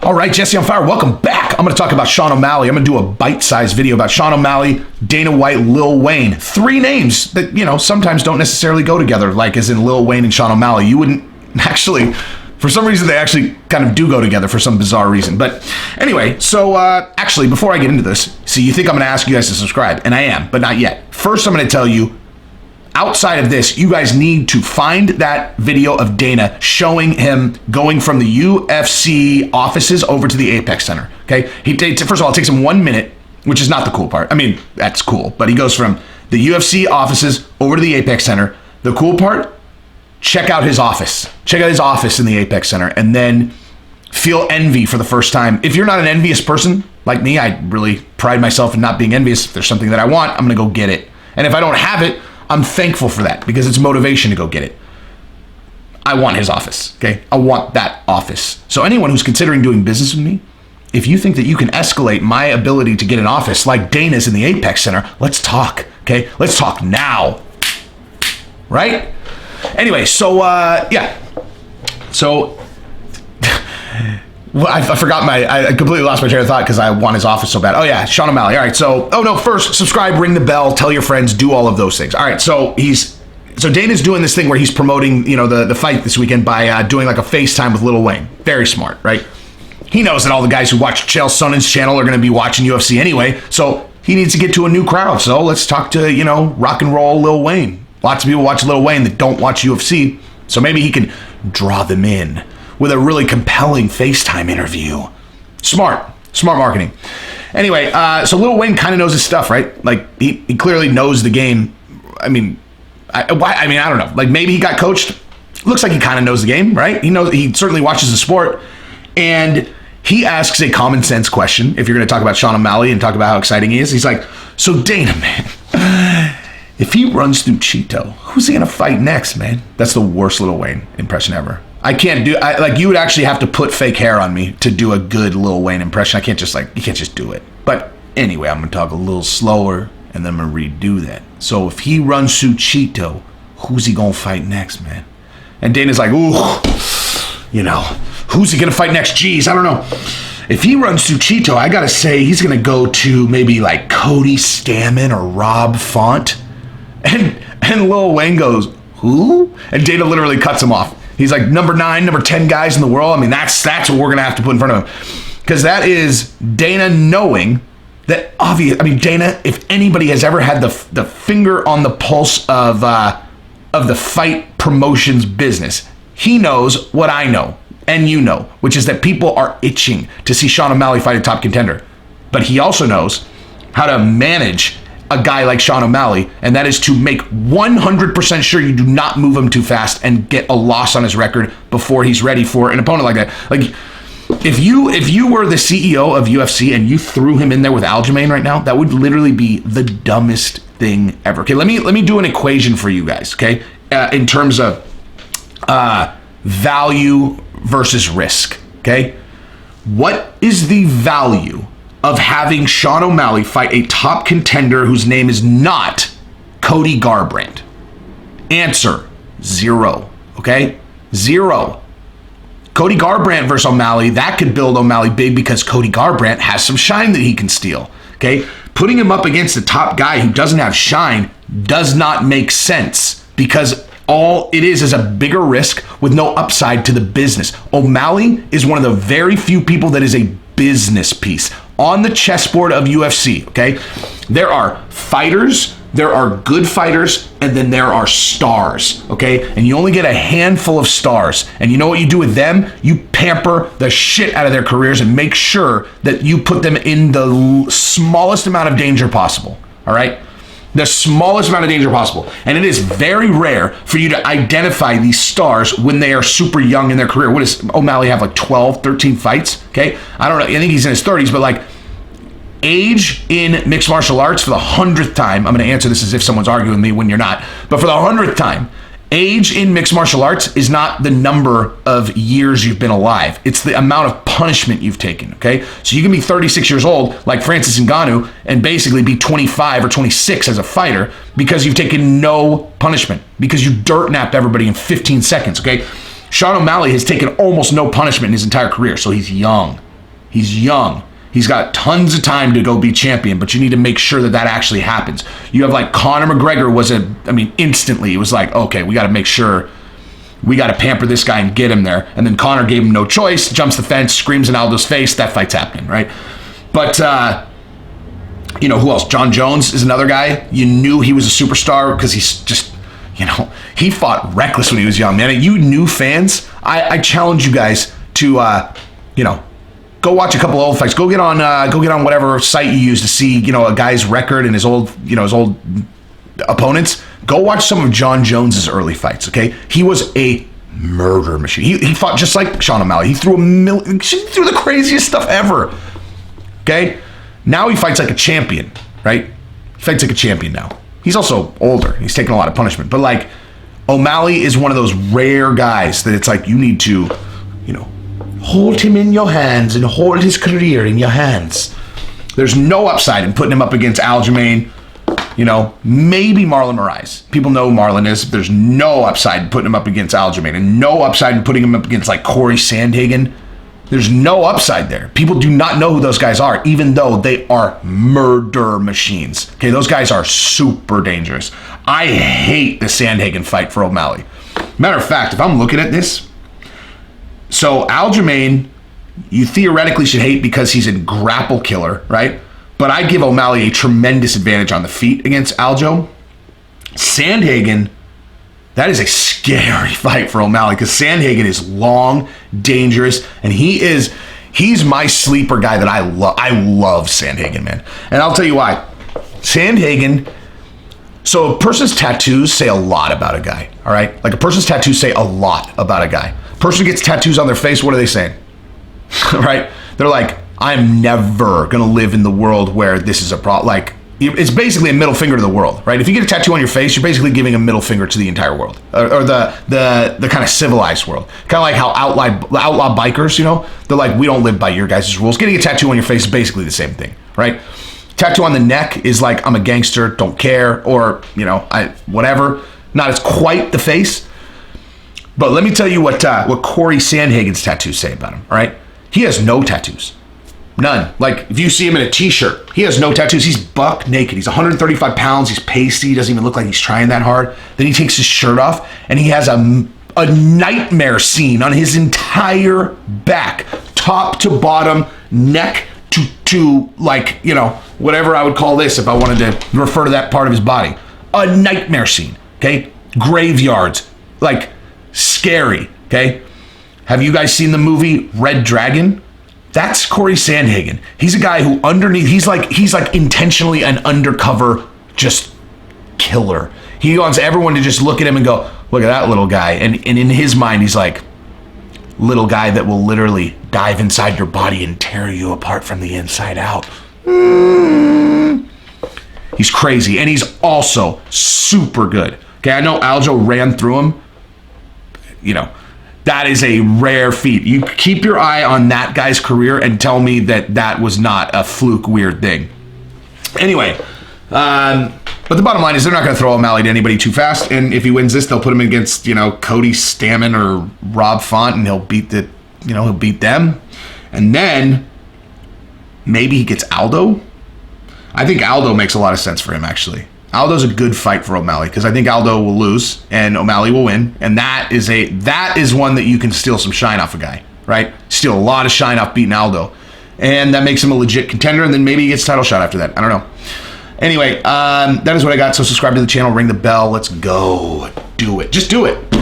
All right, Jesse on Fire, welcome back. I'm going to talk about Sean O'Malley. I'm going to do a bite-sized video about Sean O'Malley, Dana White, Lil Wayne. Three names that, sometimes don't necessarily go together, like as in Lil Wayne and Sean O'Malley. You wouldn't actually, for some reason, they actually kind of do go together for some bizarre reason. But anyway, so actually, before I get into this, so you think I'm going to ask you guys to subscribe, and I am, but not yet. First, I'm going to tell you, outside of this, you guys need to find that video of Dana showing him going from the UFC offices over to the Apex Center. Okay, first of all, it takes him 1 minute, which is not the cool part. I mean, that's cool, but he goes from the UFC offices over to the Apex Center. The cool part, check out his office. Check out his office in the Apex Center, and then feel envy for the first time. If you're not an envious person like me, I really pride myself in not being envious. If there's something that I want, I'm gonna go get it. And if I don't have it, I'm thankful for that because it's motivation to go get it. I want his office, okay? I want that office. So anyone who's considering doing business with me, if you think that you can escalate my ability to get an office like Dana's in the Apex Center, let's talk, okay? Let's talk now, right? Anyway, so, yeah. So, well, I forgot I completely lost my train of thought because I want his office so bad. Oh yeah, Sean O'Malley. All right, so, first, subscribe, ring the bell, tell your friends, do all of those things. All right, so Dana's doing this thing where he's promoting, the fight this weekend by doing like a FaceTime with Lil Wayne. Very smart, right? He knows that all the guys who watch Chael Sonnen's channel are going to be watching UFC anyway, so he needs to get to a new crowd. So let's talk to, rock and roll Lil Wayne. Lots of people watch Lil Wayne that don't watch UFC, so maybe he can draw them in with a really compelling FaceTime interview. Smart marketing. Anyway, so Lil Wayne kind of knows his stuff, right? Like he clearly knows the game. I mean, I don't know. Like maybe he got coached. Looks like he kind of knows the game, right? He certainly watches the sport, and he asks a common sense question. If you're going to talk about Sean O'Malley and talk about how exciting he is, he's like, "So Dana, man, if he runs through Cheeto, who's he going to fight next, man?" That's the worst Lil Wayne impression ever. I can't do. You would actually have to put fake hair on me to do a good Lil Wayne impression. I can't just you can't just do it. But anyway, I'm gonna talk a little slower and then I'm gonna redo that. So if he runs through Cheeto, who's he gonna fight next, man? And Dana's like, ooh, who's he gonna fight next? Jeez, I don't know. If he runs through Cheeto, I gotta say he's gonna go to maybe like Cody Stamann or Rob Font. And Lil Wayne goes, who? And Dana literally cuts him off. He's like number 9, number 10 guys in the world. I mean, that's what we're going to have to put in front of him. Because that is Dana knowing that obvious. I mean, Dana, if anybody has ever had the finger on the pulse of the fight promotions business, he knows what I know and you know, which is that people are itching to see Sean O'Malley fight a top contender. But he also knows how to manage a guy like Sean O'Malley, and that is to make 100% sure you do not move him too fast and get a loss on his record before he's ready for an opponent like that. Like, if you were the CEO of UFC and you threw him in there with Aljamain right now, that would literally be the dumbest thing ever. Okay, let me do an equation for you guys, okay, in terms of value versus risk, okay? What is the value of having Sean O'Malley fight a top contender whose name is not Cody Garbrandt? Answer, 0, okay? 0. Cody Garbrandt versus O'Malley, that could build O'Malley big because Cody Garbrandt has some shine that he can steal, okay? Putting him up against a top guy who doesn't have shine does not make sense because all it is a bigger risk with no upside to the business. O'Malley is one of the very few people that is a business piece on the chessboard of UFC, okay? There are fighters, there are good fighters, and then there are stars, okay? And you only get a handful of stars. And you know what you do with them? You pamper the shit out of their careers and make sure that you put them in the smallest amount of danger possible, all right? The smallest amount of danger possible. And it is very rare for you to identify these stars when they are super young in their career. What does O'Malley have, like 12, 13 fights? Okay? I don't know. I think he's in his 30s, but like age in mixed martial arts for the 100th time. I'm going to answer this as if someone's arguing with me when you're not. But for the 100th time, age in mixed martial arts is not the number of years you've been alive. It's the amount of punishment you've taken, okay? So you can be 36 years old, like Francis Ngannou, and basically be 25 or 26 as a fighter because you've taken no punishment, because you dirt napped everybody in 15 seconds, okay? Sean O'Malley has taken almost no punishment in his entire career, so he's young, He's young. He's got tons of time to go be champion, but you need to make sure that that actually happens. You have like Conor McGregor instantly it was like, okay, we got to make sure we got to pamper this guy and get him there. And then Conor gave him no choice, jumps the fence, screams in Aldo's face. That fight's happening, right? But, who else? John Jones is another guy. You knew he was a superstar because he's just, he fought reckless when he was young, man. You new fans, I challenge you guys to, go watch a couple of old fights. Go get on whatever site you use to see, a guy's record and his old opponents. Go watch some of John Jones's early fights, okay? He was a murder machine. He fought just like Sean O'Malley. He threw the craziest stuff ever, okay? Now he fights like a champion, right? He fights like a champion now. He's also older. He's taken a lot of punishment. But, like, O'Malley is one of those rare guys that it's like you need to, hold him in your hands and hold his career in your hands. There's no upside in putting him up against Aljamain, maybe Marlon Moraes. People know who Marlon is. There's no upside in putting him up against Aljamain and no upside in putting him up against, like, Corey Sandhagen. There's no upside there. People do not know who those guys are, even though they are murder machines. Okay, those guys are super dangerous. I hate the Sandhagen fight for O'Malley. Matter of fact, if I'm looking at this, so Aljamain, you theoretically should hate because he's a grapple killer, right? But I give O'Malley a tremendous advantage on the feet against Aljo. Sandhagen, that is a scary fight for O'Malley because Sandhagen is long, dangerous, and he's my sleeper guy that I love. I love Sandhagen, man. And I'll tell you why. Sandhagen, so a person's tattoos say a lot about a guy, all right? Like a person's tattoos say a lot about a guy. Person gets tattoos on their face, what are they saying? Right? They're like, I'm never going to live in the world where this is a problem. Like, it's basically a middle finger to the world, right? If you get a tattoo on your face, you're basically giving a middle finger to the entire world, or the kind of civilized world. Kind of like how outlaw bikers, they're like, we don't live by your guys' rules. Getting a tattoo on your face is basically the same thing, right? Tattoo on the neck is like, I'm a gangster, don't care, or, whatever. Not as quite the face. But let me tell you what Corey Sandhagen's tattoos say about him, all right? He has no tattoos. None. Like, if you see him in a t-shirt, he has no tattoos. He's buck naked. He's 135 pounds. He's pasty. He doesn't even look like he's trying that hard. Then he takes his shirt off, and he has a nightmare scene on his entire back, top to bottom, neck to like, whatever I would call this if I wanted to refer to that part of his body. A nightmare scene, okay? Graveyards, like, scary, okay? Have you guys seen the movie Red Dragon? That's Corey Sandhagen. He's a guy who underneath, he's like intentionally an undercover just killer. He wants everyone to just look at him and go, look at that little guy. And in his mind, he's like, little guy that will literally dive inside your body and tear you apart from the inside out. He's crazy. And he's also super good. Okay, I know Aljo ran through him. That is a rare feat. You keep your eye on that guy's career and tell me that was not a fluke weird thing. Anyway, but the bottom line is they're not going to throw O'Malley to anybody too fast. And if he wins this, they'll put him against, Cody Stamann or Rob Font, and he'll beat them. And then maybe he gets Aldo. I think Aldo makes a lot of sense for him, actually. Aldo's a good fight for O'Malley because I think Aldo will lose and O'Malley will win. And that is one that you can steal some shine off a guy, right? Steal a lot of shine off beating Aldo. And that makes him a legit contender, and then maybe he gets a title shot after that. I don't know. Anyway, that is what I got. So subscribe to the channel, ring the bell. Let's go. Do it. Just do it.